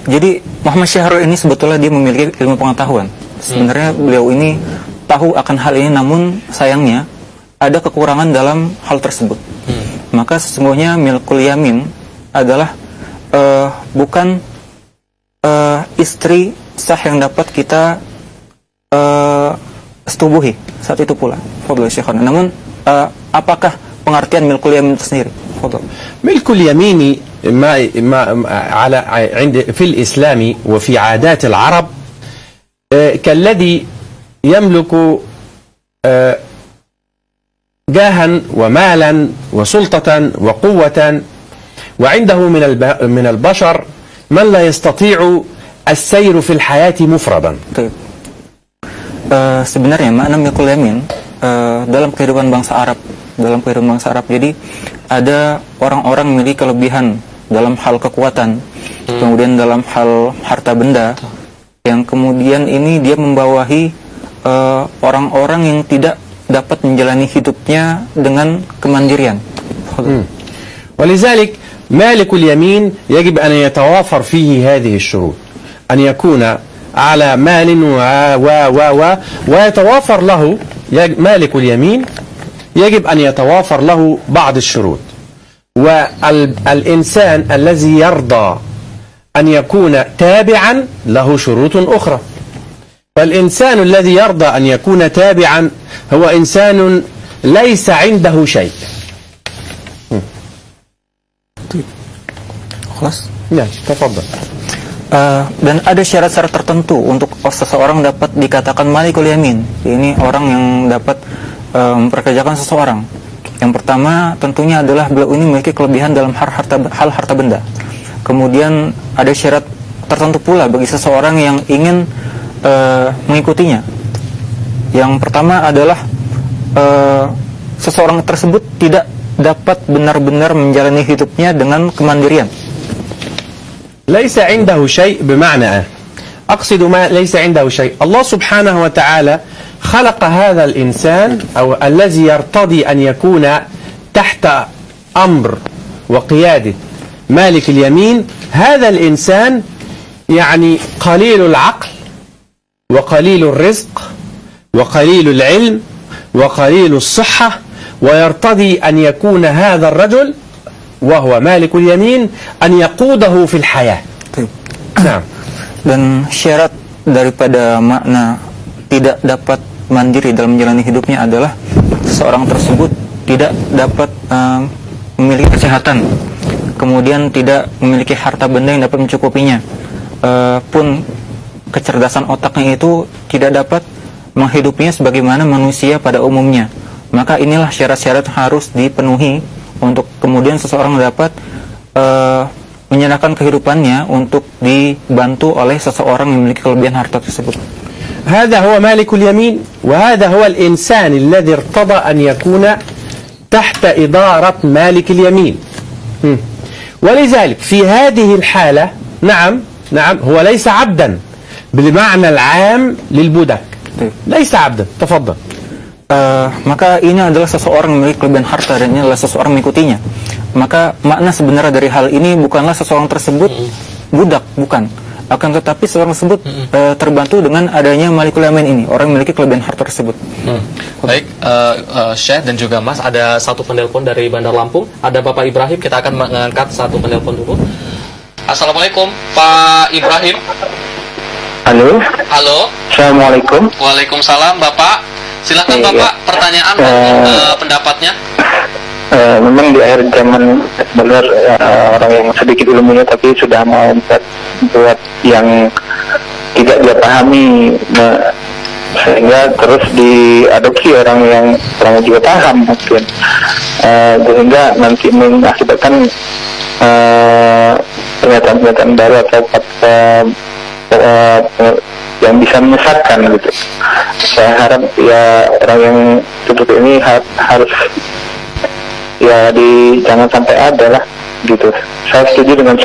Jadi Muhammad Syahrul ini sebetulnya dia memiliki ilmu pengetahuan. Sebenarnya beliau ini tahu akan hal ini, namun sayangnya ada kekurangan dalam hal tersebut. Maka sesungguhnya milkul yamin adalah bukan istri sah yang dapat kita setubuhi saat itu pula. Fadhil Syekhana. Namun apakah pengertian milkul yamin itu sendiri? Fadhil. milkul yamini في الإسلام وفي عادات العرب كالذي يملك جاها ومالا وسلطة وقوة، وعنده من البشر من لا يستطيع السير في الحياة مفردا. Sebenarnya makna milkul yamin dalam kehidupan bangsa Arab, jadi ada orang-orang memiliki kelebihan dalam hal kekuatan, kemudian dalam hal harta benda, yang kemudian ini dia membawahi orang-orang yang tidak dapat menjalani hidupnya dengan kemandirian. ولذلك مالك اليمين يجب أن يتوافر فيه هذه الشروط، أن يكون على مال ويتوافر له مالك اليمين يجب أن يتوافر له بعض الشروط. والإنسان الذي يرضى أن يكون تابعا له شروط أخرى، فالإنسان الذي يرضى أن يكون تابعا هو إنسان ليس عنده شيء. خلاص. Ya, tafadhal. Dan ada syarat-syarat tertentu untuk seseorang dapat dikatakan malikul yamin. Ini orang yang dapat memperkerjakan seseorang. Yang pertama tentunya adalah beliau ini memiliki kelebihan dalam hal harta benda. Kemudian ada syarat tertentu pula bagi seseorang yang ingin mengikutinya. Yang pertama adalah seseorang tersebut tidak dapat benar-benar menjalani hidupnya dengan kemandirian. ليس عنده شيء بمعنى أقصد ما ليس عنده شيء. الله سبحانه وتعالى خلق هذا الإنسان أو الذي يرتضي أن يكون تحت أمر وقيادة مالك اليمين، هذا الإنسان يعني قليل العقل وقليل الرزق وقليل العلم وقليل الصحة، ويرتضي أن يكون هذا الرجل وهو مالك اليمين أن يقوده في الحياة. نعم. Dan syarat daripada makna tidak dapat mandiri dalam menjalani hidupnya adalah seseorang tersebut tidak dapat memiliki kesehatan, kemudian tidak memiliki harta benda yang dapat mencukupinya, pun kecerdasan otaknya itu tidak dapat menghidupinya sebagaimana manusia pada umumnya. Maka inilah syarat-syarat harus dipenuhi untuk kemudian seseorang dapat menyerahkan kehidupannya untuk dibantu oleh seseorang yang memiliki kelebihan harta tersebut. هذا هو مالك اليمين، وهذا هو الإنسان الذي ارتضى أن يكون تحت إدارة مالك اليمين. ولذلك في هذه الحالة نعم هو ليس عبدا بالمعنى العام للبدك، ليس عبدا. تفضل. Maka ini adalah seseorang yang memiliki kelebihan harta dan ini adalah seseorang mengikutinya. Maka makna sebenarnya dari hal ini bukanlah seseorang tersebut budak, bukan. Akan tetapi seseorang tersebut terbantu dengan adanya malikul yamin ini, orang yang memiliki kelebihan harta tersebut. Baik, Syekh dan juga Mas, ada satu penelpon dari Bandar Lampung. Ada Bapak Ibrahim, kita akan mengangkat satu penelpon dulu. Assalamualaikum, Pak Ibrahim. Halo. Halo. Assalamualaikum. Waalaikumsalam, Bapak. Silakan Bapak, pertanyaan dan pendapatnya. Memang di akhir zaman benar orang yang sedikit ilmunya tapi sudah mau buat yang tidak dia pahami sehingga terus diadopsi orang yang juga paham mungkin, sehingga nanti mengakibatkan pernyataan-pernyataan baru atau yang bisa menyesatkan gitu. Saya harap ya orang yang seperti ini harus ya jangan sampai ada lah gitu. Saya setuju dengan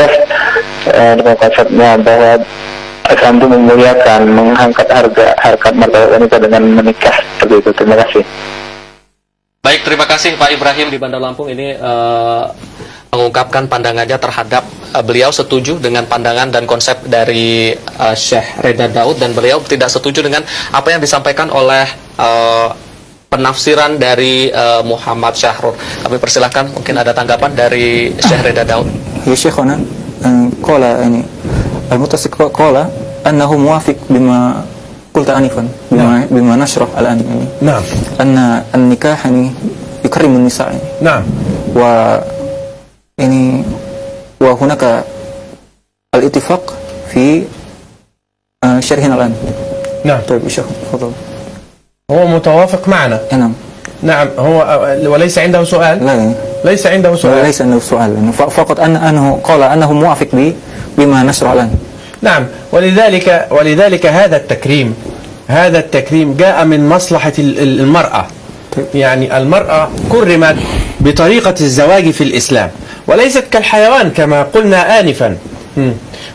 dengan konsepnya bahwa Islam itu memuliakan, mengangkat harkat martabat wanita dengan menikah seperti itu. Terima kasih. Baik, terima kasih Pak Ibrahim di Bandar Lampung ini mengungkapkan pandangannya terhadap beliau setuju dengan pandangan dan konsep dari Syekh Reda Daud, dan beliau tidak setuju dengan apa yang disampaikan oleh penafsiran dari Muhammad Syahrul. Kami persilahkan, mungkin ada tanggapan dari Syekh Reda Daud. Ya Syekhona, qala ini al-mutasik qala annahu muwafiq bima qulta anifan bima nashrah al-an ini. Naam. Anna an-nikah ini yukrimun nisa ini. Naam. Wa hunaka al-ittifaq fi syarhin al-an. نعم. طيب يا شيخ تفضل. هو متوافق معنا. نعم. نعم. هو وليس عنده سؤال. لا ليس عنده سؤال. ليس عنده سؤال فقط أنه قال أنه موافق بما نشرع الآن. نعم. ولذلك هذا التكريم جاء من مصلحة المرأة. يعني المرأة كرمت بطريقة الزواج في الإسلام، وليست كالحيوان كما قلنا آنفا.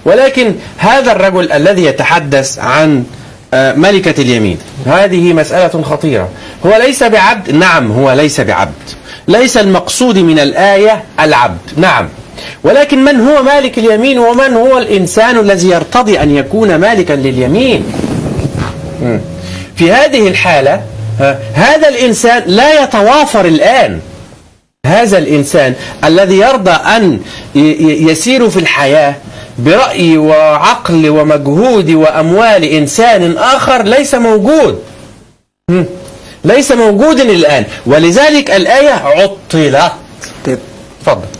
ولكن هذا الرجل الذي يتحدث عن ملكة اليمين، هذه مسألة خطيرة. هو ليس بعبد. نعم، هو ليس بعبد. ليس المقصود من الآية العبد. نعم، ولكن من هو مالك اليمين، ومن هو الإنسان الذي يرتضي أن يكون مالكا لليمين؟ في هذه الحالة هذا الإنسان لا يتوافر الآن. هذا الإنسان الذي يرضى أن يسير في الحياة برأي وعقل ومجهود وأموال إنسان آخر ليس موجود. ليس موجود الآن، ولذلك الآية عطلت. تفضل.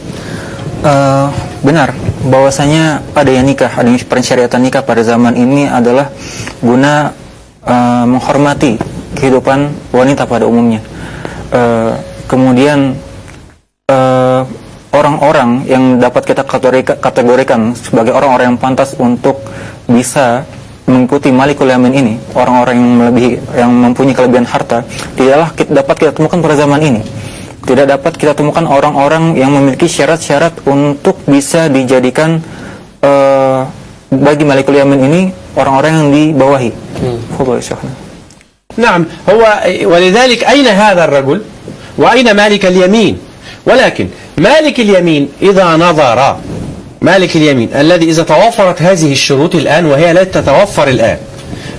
Benar bahwasanya adanya pensyariatan nikah pada zaman ini adalah guna menghormati kehidupan wanita pada umumnya. Kemudian orang-orang yang dapat kita kategorikan sebagai orang-orang yang pantas untuk bisa mengikuti Malikul Yamin ini, orang-orang yang mempunyai kelebihan harta, tidaklah dapat kita temukan pada zaman ini. Tidak dapat kita temukan orang-orang yang memiliki syarat-syarat untuk bisa dijadikan bagi Malikul Yamin ini orang-orang yang dibawahi. نعم. هو ولذلك أين هذا الرجل وأين مالك اليمين؟ ولكن مالك اليمين إذا نظر، مالك اليمين الذي إذا توفرت هذه الشروط الآن، وهي لا تتوفر الآن،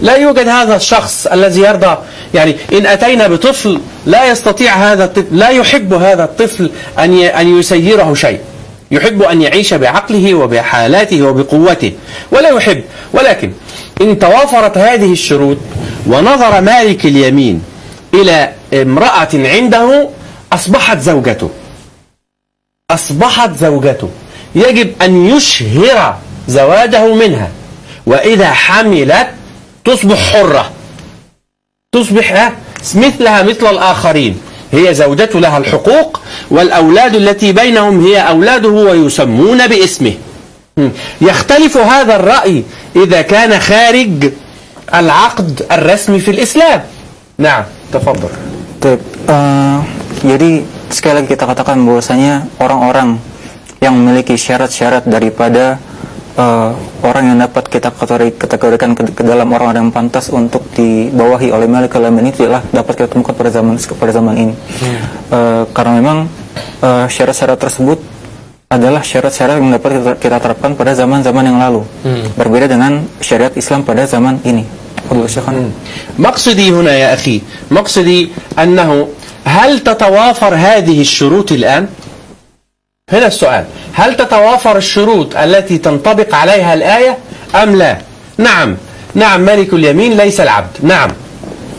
لا يوجد هذا الشخص الذي يرضى. يعني إن أتينا بطفل لا يستطيع هذا الطفل، لا يحب هذا الطفل أن يسيره شيء، يحب أن يعيش بعقله وبحالاته وبقوته، ولا يحب. ولكن إن توافرت هذه الشروط ونظر مالك اليمين إلى امرأة عنده، أصبحت زوجته، يجب أن يشهر زواجه منها، وإذا حملت تصبح حرة، تصبح مثلها مثل الآخرين، هي زوجته لها الحقوق، والأولاد التي بينهم هي أولاده ويسمون باسمه. يختلف هذا الرأي إذا كان خارج العقد الرسمي في الإسلام. نعم، تفضل. Jadi sekali lagi kita katakan bahwasanya orang-orang yang memiliki syarat-syarat daripada orang yang dapat kita kategorikan ke dalam orang-orang yang pantas untuk dibawahi oleh Malikul Yamin ini tidaklah dapat kita temukan pada zaman ini. Karena memang syarat-syarat tersebut adalah syarat-syarat yang dapat kita terapkan pada zaman-zaman yang lalu, berbeda dengan syariat Islam pada zaman ini. مقصدي هنا يا أخي، مقصدي أنه هل تتوافر هذه الشروط الآن؟ هنا السؤال، هل تتوافر الشروط التي تنطبق عليها الآية أم لا؟ نعم، ملك اليمين ليس العبد. نعم،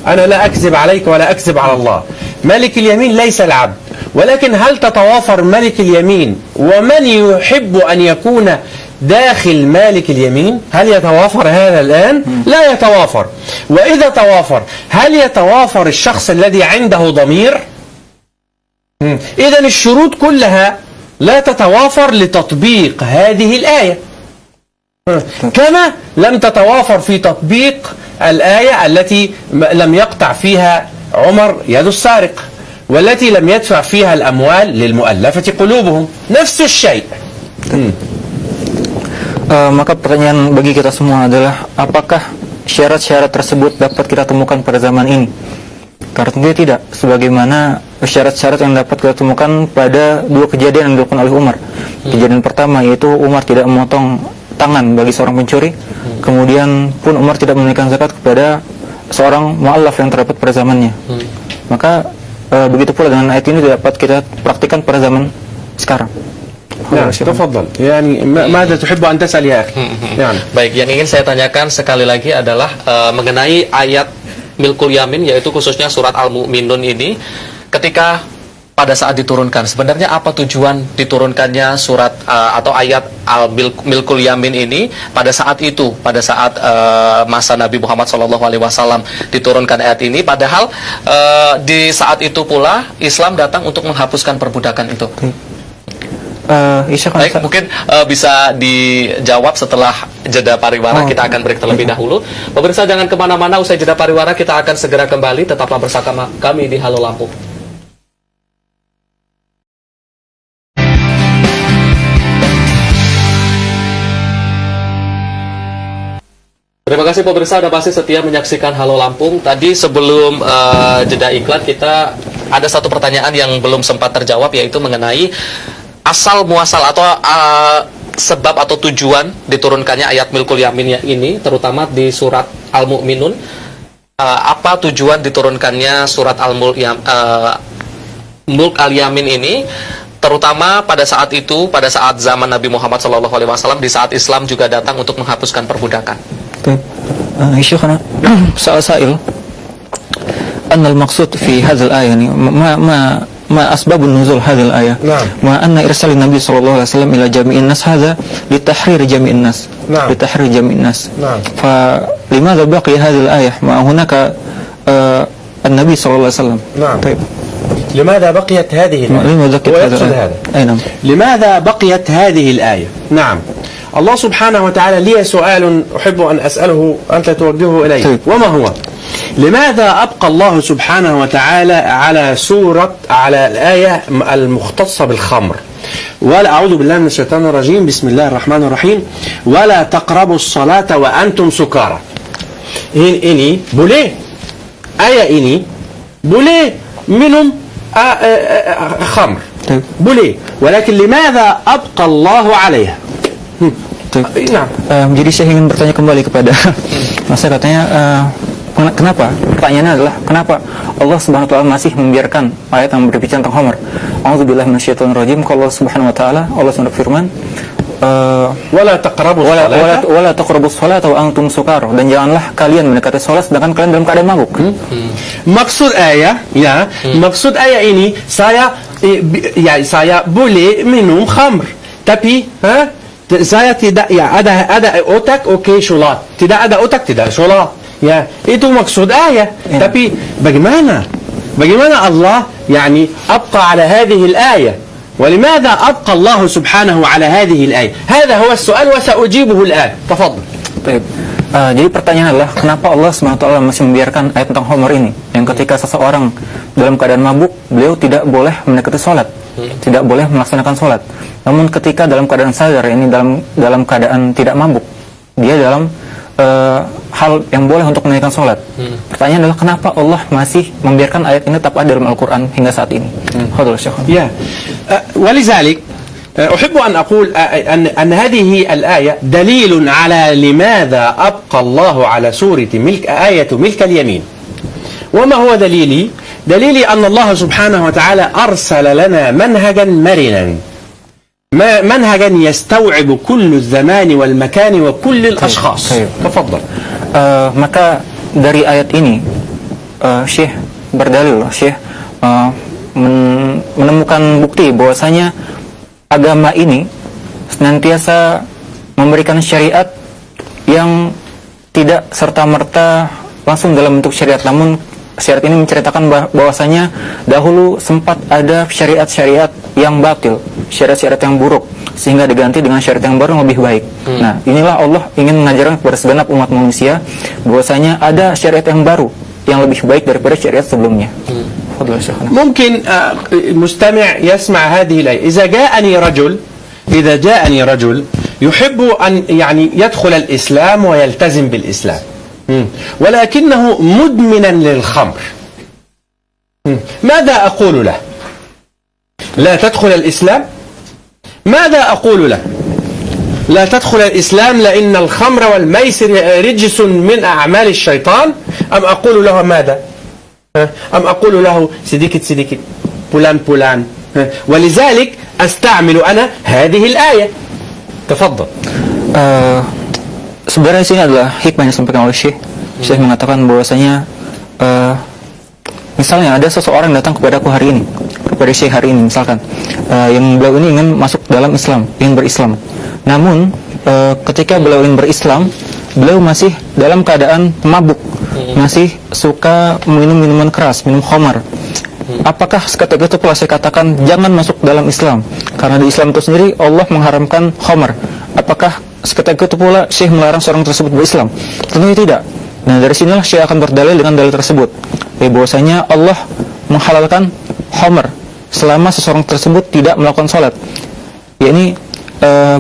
أنا لا أكذب عليك ولا أكذب على الله، ملك اليمين ليس العبد. ولكن هل تتوافر ملك اليمين ومن يحب أن يكون داخل مالك اليمين؟ هل يتوافر هذا الآن؟ لا يتوافر. وإذا توافر هل يتوافر الشخص الذي عنده ضمير؟ إذن الشروط كلها لا تتوافر لتطبيق هذه الآية، كما لم تتوافر في تطبيق الآية التي لم يقطع فيها عمر يد السارق، والتي لم يدفع فيها الأموال للمؤلفة قلوبهم. نفس الشيء. Maka pertanyaan bagi kita semua adalah apakah syarat-syarat tersebut dapat kita temukan pada zaman ini? Karena tentunya tidak, sebagaimana syarat-syarat yang dapat kita temukan pada dua kejadian yang dilakukan oleh Umar. Kejadian pertama yaitu Umar tidak memotong tangan bagi seorang pencuri, kemudian pun Umar tidak menunaikan zakat kepada seorang mu'allaf yang terdapat pada zamannya. Maka begitu pula dengan ayat ini dapat kita praktikkan pada zaman sekarang. Nah, tafadhal. Yani ماذا تحب أن تسأل يا أخي؟ يعني. Baik, yang ingin saya tanyakan sekali lagi adalah mengenai ayat Milkul Yamin, yaitu khususnya surat Al-Mu'minun ini, ketika pada saat diturunkan, sebenarnya apa tujuan diturunkannya surat atau ayat Milkul Yamin ini pada saat itu, pada saat masa Nabi Muhammad SAW diturunkan ayat ini, padahal di saat itu pula Islam datang untuk menghapuskan perbudakan itu. Baik, mungkin bisa dijawab setelah jeda pariwara. Kita akan break terlebih dahulu. Pemirsa jangan kemana-mana, usai jeda pariwara kita akan segera kembali. Tetaplah bersama kami di Halo Lampung. Terima kasih pemirsa, Anda masih setia menyaksikan Halo Lampung. Tadi sebelum jeda iklan, kita ada satu pertanyaan yang belum sempat terjawab, yaitu mengenai asal muasal atau sebab atau tujuan diturunkannya ayat Milkul Yamin ini, terutama di surat Al-Mu'minun. Apa tujuan diturunkannya surat Mulk Al-Yamin ini, terutama pada saat itu, pada saat zaman Nabi Muhammad SAW, di saat Islam juga datang untuk menghapuskan perbudakan. Syekhana, soal أن المقصود في هذه الآية يعني ما أسباب النزول هذه الآية. نعم. ما أن إرسال النبي صلى الله عليه وسلم إلى جميع الناس هذا لتحرير جميع الناس. نعم. لتحرير جميع الناس. نعم. فلماذا بقي هذه الآية ما هناك النبي صلى الله عليه وسلم؟ نعم. طيب. لماذا بقيت هذه الآية؟ لماذا بقيت ويقصد هذا؟ أي نعم. لماذا بقيت هذه الآية؟ نعم. الله سبحانه وتعالى لي سؤال أحب أن أسأله أنت توجهه إلي. طيب. وما هو؟ لماذا أبقى الله سبحانه وتعالى على الآية المختصة بالخمر؟ ولا أعوذ بالله من الشيطان الرجيم، بسم الله الرحمن الرحيم، ولا تقربوا الصلاة وأنتم سكارى. إني بولي آية إني بولي منهم خمر بولي، ولكن لماذا أبقى الله عليها؟ Nah. Jadi saya ingin bertanya kembali kepada masa katanya kenapa? Pertanyaannya adalah kenapa Allah Subhanahu wa taala masih membiarkan ayat yang berbicara tentang khamr? A'udzubillahi minasyaitonir rajim. Kalau Allah Subhanahu wa taala, Allah berfirman, wala taqrabus salata wa antum sukara, dan janganlah kalian mendekati salat sedangkan kalian dalam keadaan mabuk. Maksud ayat maksud ayat ini saya boleh minum khamr, tapi saya tidak ada otak, oke, sholat. Tidak ada otak, tidak sholat. Ya, itu maksud ayat. Tapi bagaimana Allah يعني أبقى على هذه الآية؟ ولماذا أبقى الله سبحانه على هذه الآية؟ هذا هو السؤال وسأجيبه الآن. تفضل. Jadi pertanyaan adalah kenapa Allah SWT masih membiarkan ayat tentang khamr ini, yang ketika seseorang dalam keadaan mabuk, beliau tidak boleh mendekati sholat, tidak boleh melaksanakan sholat. Namun ketika dalam keadaan sadar, ini dalam keadaan tidak mabuk, dia dalam hal yang boleh untuk menunaikan sholat. Pertanyaan adalah kenapa Allah masih membiarkan ayat ini tetap ada dalam Al-Quran hingga saat ini? Ya, ولذلك أحب أن أقول أن هذه الآية دليل على لماذا أبقى الله على سورة آية ملك اليمين. وما هو دليلي؟ دليلي أن الله سبحانه وتعالى أرسل لنا منهجا مرنا، منهجا يستوعب كل الزمان والمكان وكل الأشخاص. تفضل. Maka dari ayat ini Syekh berdalil, Syekh menemukan bukti bahwasanya agama ini senantiasa memberikan syariat yang tidak serta-merta langsung dalam bentuk syariat, namun syariat ini menceritakan bahwasanya dahulu sempat ada syariat-syariat yang batil, syariat-syariat yang buruk, sehingga diganti dengan syariat yang baru yang lebih baik. Nah, inilah Allah ingin mengajarkan kepada segenap umat manusia bahwasanya ada syariat yang baru yang lebih baik daripada syariat sebelumnya. ممكن مستمع يسمع هذه الآية إذا جاءني رجل يحب أن يعني يدخل الإسلام ويلتزم بالإسلام ولكنه مدمنا للخمر ماذا أقول له؟ لا تدخل الإسلام؟ ماذا أقول له؟ لا تدخل الإسلام لأن الخمر والميسر رجس من أعمال الشيطان أم أقول له ماذا؟ أم أقول له sedikit فلان ولذلك أستعمل أنا هذه الآية. تفضل. Sebenarnya sini adalah hikmah yang disampaikan oleh Syekh. Syekh mengatakan bahwasanya misalnya ada seseorang datang kepadaku hari ini, kepada Syekh hari ini misalkan, yang beliau ini ingin masuk dalam Islam, ingin berislam. Namun ketika beliau ingin berislam, beliau masih dalam keadaan mabuk, masih suka minum minuman keras, minum khamar. Apakah seketika itu pula saya katakan jangan masuk dalam Islam, karena di Islam itu sendiri Allah mengharamkan khamar? Apakah seketika itu pula Syekh melarang seorang tersebut berislam? Tentunya tidak. Nah, dari sinilah Syekh akan berdalil dengan dalil tersebut, bahwasanya Allah menghalalkan khamar selama seseorang tersebut tidak melakukan sholat. Yakni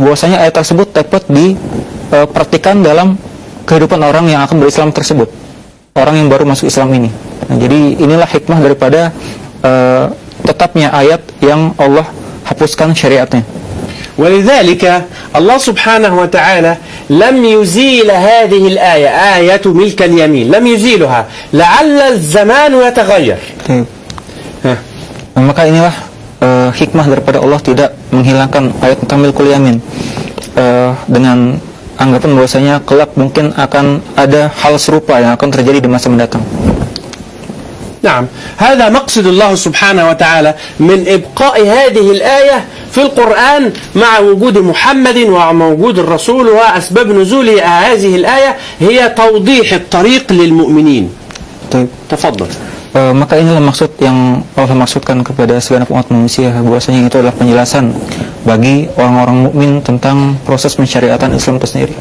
bahwasanya ayat tersebut dapat dipraktikkan dalam kehidupan orang yang akan berislam tersebut, orang yang baru masuk Islam ini. Nah, jadi inilah hikmah daripada tetapnya ayat yang Allah hapuskan syariatnya. ولذلك الله سبحانه وتعالى لم يزيل هذه الآية آية ملك اليمين، لم يزيلها لعل الزمان يتغير. Maka inilah hikmah daripada Allah tidak menghilangkan ayat tentang milkul yamin dengan anggapan bahwasanya kelak mungkin akan ada hal serupa yang akan terjadi di masa mendatang. نعم، هذا مقصد الله سبحانه وتعالى من إبقاء هذه الآية في القرآن مع وجود محمد ووجود الرسول، وأسباب نزول هذه الآية هي توضيح الطريق للمؤمنين. تفضل. Maka inilah maksud yang Allah maksudkan kepada segenap umat manusia, bahwasanya itu adalah penjelasan bagi orang-orang mukmin tentang proses pensyariatan Islam itu sendiri.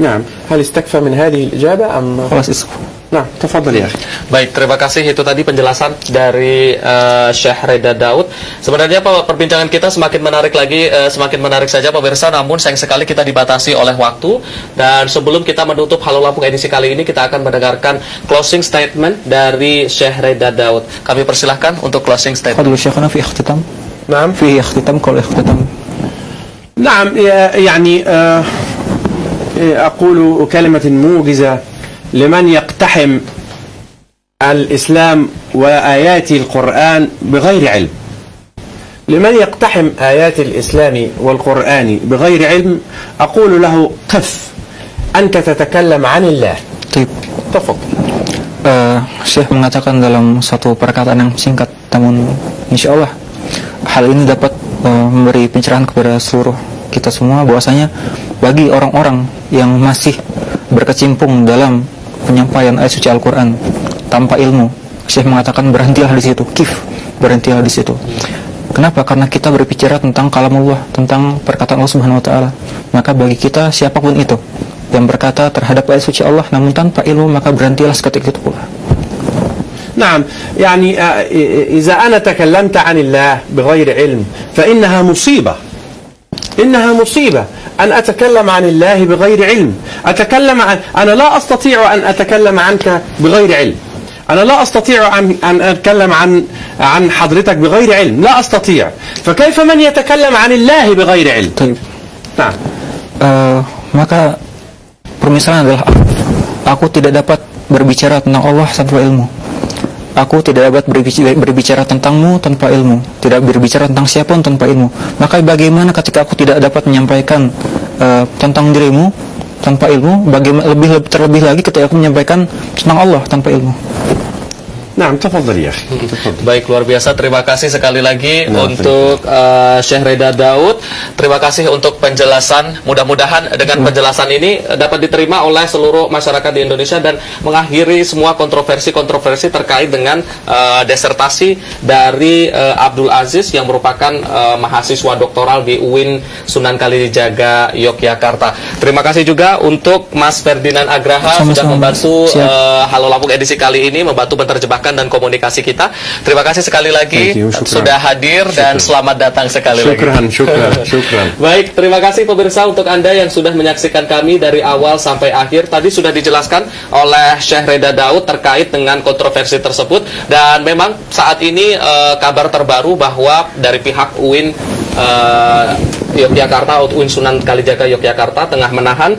نعم، هل استكفى من هذه الإجابة أم خلاص اسكت. Nah, tafadhal ya. Baik, terima kasih. Itu tadi penjelasan dari Syekh Reda Daud. Sebenarnya perbincangan kita semakin menarik lagi, semakin menarik saja pemirsa. Namun sayang sekali kita dibatasi oleh waktu. Dan sebelum kita menutup Halo Lampung edisi kali ini, kita akan mendengarkan closing statement dari Syekh Reda Daud. Kami persilahkan untuk closing statement. Fadlu Syekhana fi ikhtitam. Naam. Fi ikhtitam qaul ikhtitam. Naam, yani أقول كلمة موجزة لمن يقتحم الإسلام وآيات القرآن بغير علم. لمن يقتحم آيات الإسلام والقرآن بغير علم أقول له قف، أنت تتكلم عن الله. تفضل. Syekh mengatakan dalam satu perkataan yang singkat, namun insya Allah hal ini dapat memberi pencerahan kepada seluruh kita semua, bahwasanya bagi orang-orang yang masih berkecimpung dalam penyampaian ayat suci Al-Quran tanpa ilmu, Syekh mengatakan berhentilah di situ, berhentilah di situ. Kenapa? Karena kita berbicara tentang kalamullah, tentang perkataan Allah Subhanahu wa taala. Maka bagi kita siapapun itu yang berkata terhadap ayat suci Allah namun tanpa ilmu, maka berhentilah seketika itu pula. نعم، يعني إذا أنا تكلمت عن الله بغير علم فإنها مصيبة. إنها مصيبة أن أتكلم عن الله بغير علم. أنا لا أستطيع أن أتكلم عنك بغير علم. أنا لا أستطيع أن أتكلم عن حضرتك بغير علم. لا أستطيع. فكيف من يتكلم عن الله بغير علم؟ نعم. Maka permisalan adalah aku tidak dapat berbicara tentang Allah tanpa ilmu. Aku tidak dapat berbicara tentangmu tanpa ilmu, tidak berbicara tentang siapapun tanpa ilmu. Maka bagaimana ketika aku tidak dapat menyampaikan tentang dirimu tanpa ilmu, bagaimana terlebih lagi ketika aku menyampaikan tentang Allah tanpa ilmu. نعم تفضل يا أخي تفضل. Baik, luar biasa. Terima kasih sekali lagi Nah, untuk Syekh Reda Daud. Terima kasih untuk penjelasan. Mudah-mudahan dengan penjelasan ini dapat diterima oleh seluruh masyarakat di Indonesia dan mengakhiri semua kontroversi-kontroversi terkait dengan desertasi dari Abdul Aziz yang merupakan mahasiswa doktoral di UIN Sunan Kalijaga, Yogyakarta. Terima kasih juga untuk Mas Ferdinand Agraha sudah Sama-sama. membantu Siap. Halo Lampung edisi kali ini, membantu menerjemahkan dan komunikasi kita. Terima kasih sekali lagi Thank you, syukran. sudah hadir dan selamat datang sekali lagi. Syukran. Baik, terima kasih pemirsa untuk Anda yang sudah menyaksikan kami dari awal sampai akhir. Tadi sudah dijelaskan oleh Syekh Reda Daud terkait dengan kontroversi tersebut, dan memang saat ini kabar terbaru bahwa dari pihak UIN Yogyakarta, UIN Sunan Kalijaga Yogyakarta tengah menahan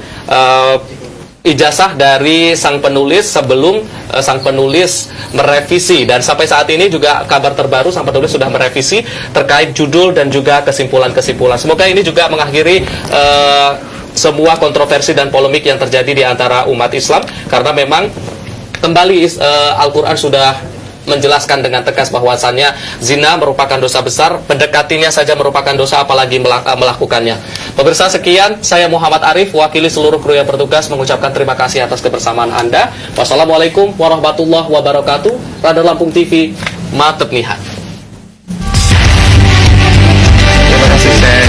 ijazah dari sang penulis sebelum sang penulis merevisi, dan sampai saat ini juga kabar terbaru sang penulis sudah merevisi terkait judul dan juga kesimpulan-kesimpulan. Semoga ini juga mengakhiri semua kontroversi dan polemik yang terjadi di antara umat Islam, karena memang kembali Al-Quran sudah menjelaskan dengan tegas bahwasannya zina merupakan dosa besar, mendekatinya saja merupakan dosa, apalagi melakukannya. Pemirsa, sekian, saya Muhammad Arif, wakili seluruh kru yang bertugas, mengucapkan terima kasih atas kebersamaan Anda. Wassalamualaikum warahmatullahi wabarakatuh. Radar Lampung TV, matep nihat. Terima kasih, Syekh.